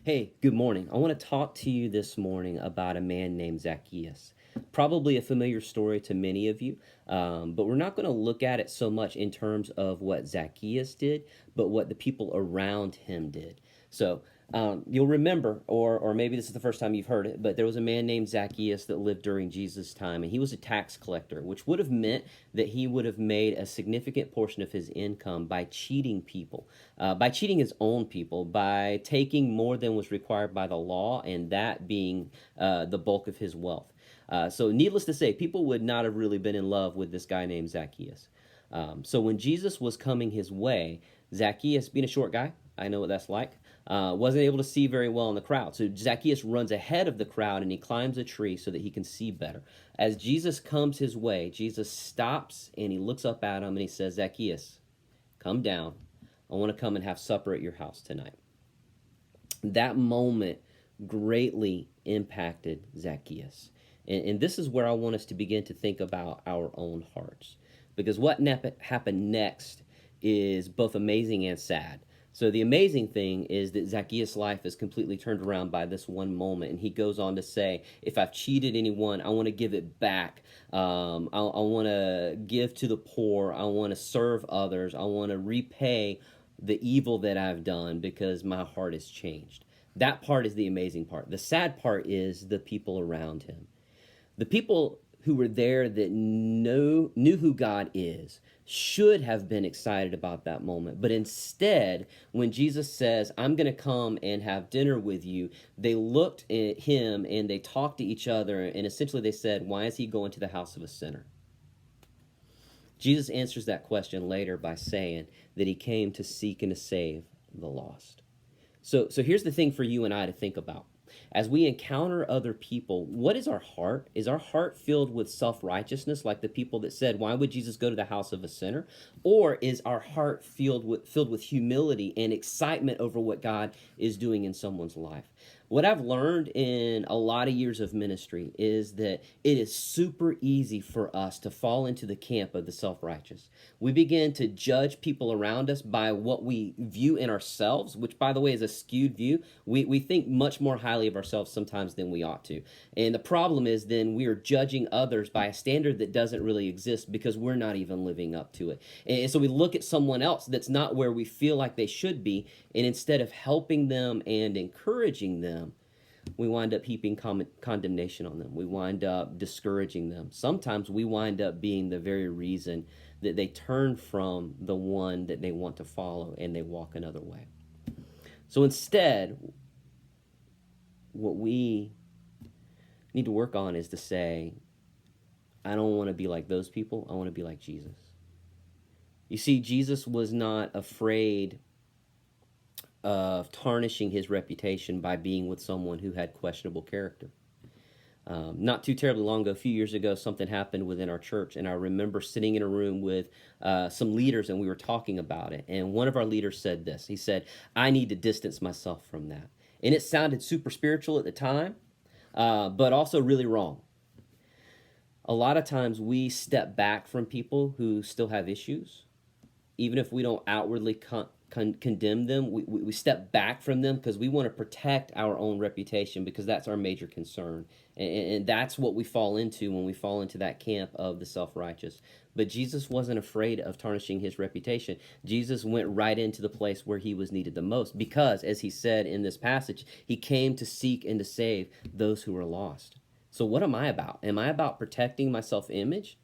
Hey, good morning. I want to talk to you this morning about a man named Zacchaeus. Probably a familiar story to many of you, but we're not going to look at it so much in terms of what Zacchaeus did, but what the people around him did. So you'll remember, or maybe this is the first time you've heard it, but there was a man named Zacchaeus that lived during Jesus' time, and he was a tax collector, which would have meant that he would have made a significant portion of his income by cheating people, by cheating his own people, by taking more than was required by the law, and that being the bulk of his wealth. So, needless to say, people would not have really been in love with this guy named Zacchaeus. So, when Jesus was coming his way, Zacchaeus, being a short guy, I know what that's like, wasn't able to see very well in the crowd. So Zacchaeus runs ahead of the crowd and he climbs a tree so that he can see better. As Jesus comes his way, Jesus stops and he looks up at him and he says, Zacchaeus, come down. I want to come and have supper at your house tonight. That moment greatly impacted Zacchaeus. And this is where I want us to begin to think about our own hearts. Because what happened next is both amazing and sad. So the amazing thing is that Zacchaeus' life is completely turned around by this one moment, and he goes on to say, "If I've cheated anyone, I want to give it back. I want to give to the poor. I want to serve others. I want to repay the evil that I've done because my heart has changed." That part is the amazing part. The sad part is the people around him. The people who were there that knew who God is should have been excited about that moment. But instead, when Jesus says, I'm going to come and have dinner with you, they looked at him and they talked to each other. And essentially they said, why is he going to the house of a sinner? Jesus answers that question later by saying that he came to seek and to save the lost. So here's the thing for you and I to think about. As we encounter other people, what is our heart? Is our heart filled with self-righteousness like the people that said, why would Jesus go to the house of a sinner? Or is our heart filled with humility and excitement over what God is doing in someone's life? What I've learned in a lot of years of ministry is that it is super easy for us to fall into the camp of the self-righteous. We begin to judge people around us by what we view in ourselves, which, by the way, is a skewed view. We think much more highly of ourselves sometimes than we ought to. And the problem is then we are judging others by a standard that doesn't really exist because we're not even living up to it. And so we look at someone else that's not where we feel like they should be, and instead of helping them and encouraging them, we wind up heaping condemnation on them. We wind up discouraging them. Sometimes we wind up being the very reason that they turn from the one that they want to follow and they walk another way. So instead, what we need to work on is to say, I don't want to be like those people. I want to be like Jesus. You see, Jesus was not afraid of tarnishing his reputation by being with someone who had questionable character. Not too terribly long ago, a few years ago, something happened within our church, and I remember sitting in a room with some leaders, and we were talking about it. And one of our leaders said this. He said, I need to distance myself from that. And it sounded super spiritual at the time, but also really wrong. A lot of times we step back from people who still have issues, even if we don't outwardly condemn them. We step back from them because we want to protect our own reputation, because that's our major concern. And that's what we fall into when we fall into that camp of the self-righteous. But Jesus wasn't afraid of tarnishing his reputation. Jesus went right into the place where he was needed the most because, as he said in this passage, he came to seek and to save those who were lost. So what am I about? Am I about protecting my self-image?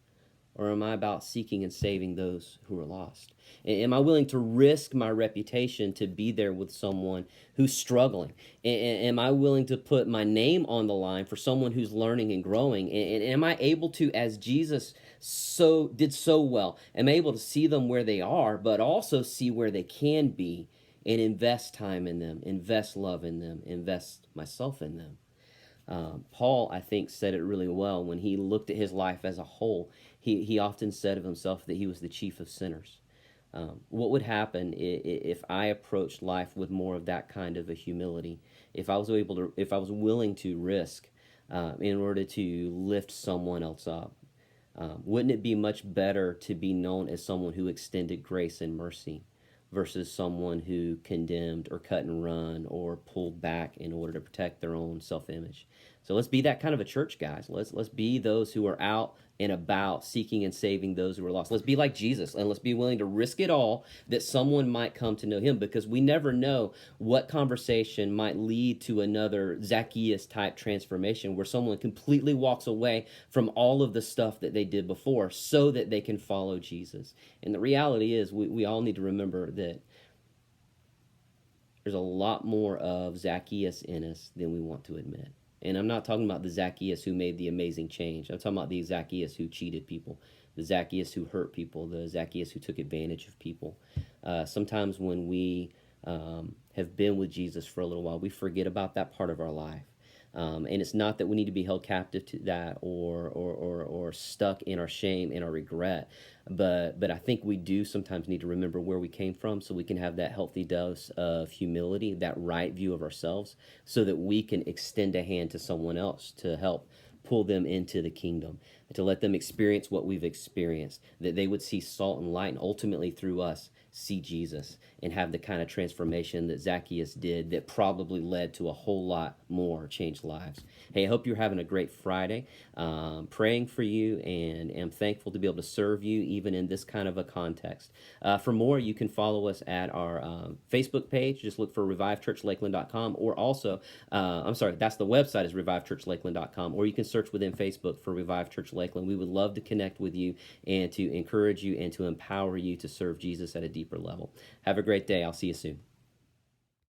Or am I about seeking and saving those who are lost? Am I willing to risk my reputation to be there with someone who's struggling? Am I willing to put my name on the line for someone who's learning and growing? And am I able to, as Jesus did so well, am I able to see them where they are, but also see where they can be and invest time in them, invest love in them, invest myself in them? Paul, I think, said it really well when he looked at his life as a whole. He often said of himself that he was the chief of sinners. What would happen if I approached life with more of that kind of a humility? If I was willing to risk in order to lift someone else up? Wouldn't it be much better to be known as someone who extended grace and mercy versus someone who condemned or cut and run or pulled back in order to protect their own self-image. So let's be that kind of a church, guys. Let's be those who are out and about seeking and saving those who are lost. Let's be like Jesus, and let's be willing to risk it all that someone might come to know him, because we never know what conversation might lead to another Zacchaeus type transformation where someone completely walks away from all of the stuff that they did before so that they can follow Jesus. And the reality is we all need to remember that there's a lot more of Zacchaeus in us than we want to admit. And I'm not talking about the Zacchaeus who made the amazing change. I'm talking about the Zacchaeus who cheated people, the Zacchaeus who hurt people, the Zacchaeus who took advantage of people. Sometimes when we have been with Jesus for a little while, we forget about that part of our life. And it's not that we need to be held captive to that or stuck in our shame and our regret, but I think we do sometimes need to remember where we came from so we can have that healthy dose of humility, that right view of ourselves, so that we can extend a hand to someone else to help pull them into the kingdom, to let them experience what we've experienced, that they would see salt and light, and ultimately through us see Jesus and have the kind of transformation that Zacchaeus did that probably led to a whole lot more changed lives. Hey, I hope you're having a great Friday. Praying for you, and am thankful to be able to serve you even in this kind of a context. For more, you can follow us at our Facebook page. Just look for revivechurchlakeland.com, or also, that's the website is revivechurchlakeland.com, or you can search within Facebook for Revive Church Lakeland. We would love to connect with you and to encourage you and to empower you to serve Jesus at a deeper level. Have a great day. I'll see you soon.